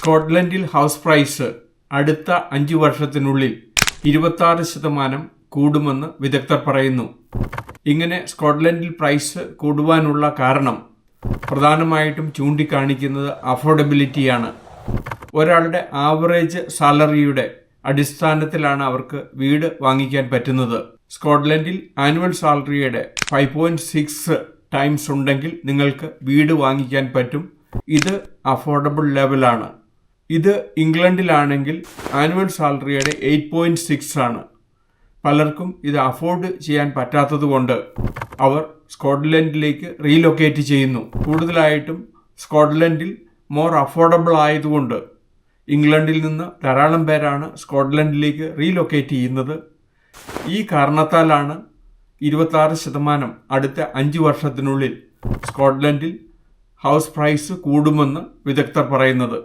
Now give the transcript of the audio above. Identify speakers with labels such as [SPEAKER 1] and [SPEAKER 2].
[SPEAKER 1] സ്കോട്ട്ലൻഡിൽ house price അടുത്ത 5 വർഷത്തിനുള്ളിൽ 26% കൂടുമെന്ന് വിദഗ്ധർ പറയുന്നു. ഇങ്ങനെ സ്കോട്ട്ലൻഡിൽ പ്രൈസ് കൂടുവാനുള്ള കാരണം പ്രധാനമായിട്ടും ചൂണ്ടിക്കാണിക്കുന്നത് അഫോർഡബിലിറ്റിയാണ്. ഒരാളുടെ ആവറേജ് സാലറിയുടെ അടിസ്ഥാനത്തിലാണ് അവർക്ക് വീട് വാങ്ങിക്കാൻ പറ്റുന്നത്. സ്കോട്ട്ലൻഡിൽ ആനുവൽ സാലറിയുടെ 5.6 ടൈംസ് ഉണ്ടെങ്കിൽ നിങ്ങൾക്ക് വീട് വാങ്ങിക്കാൻ പറ്റും. ഇത് അഫോർഡബിൾ ലെവലാണ്. ഇത് ഇംഗ്ലണ്ടിലാണെങ്കിൽ ആനുവൽ സാലറിയുടെ 8.6 ആണ്. പലർക്കും ഇത് അഫോർഡ് ചെയ്യാൻ പറ്റാത്തതുകൊണ്ട് അവർ സ്കോട്ട്ലൻഡിലേക്ക് റീലൊക്കേറ്റ് ചെയ്യുന്നു. കൂടുതലായിട്ടും സ്കോട്ട്ലൻഡിൽ മോർ അഫോർഡബിൾ ആയതുകൊണ്ട് ഇംഗ്ലണ്ടിൽ നിന്ന് ധാരാളം പേരാണ് സ്കോട്ട്ലൻഡിലേക്ക് റീലൊക്കേറ്റ് ചെയ്യുന്നത്. ഈ കാരണത്താലാണ് 26% അടുത്ത 5 വർഷത്തിനുള്ളിൽ സ്കോട്ട്ലൻഡിൽ ഹൗസ് പ്രൈസ് കൂടുമെന്ന് വിദഗ്ധർ പറയുന്നത്.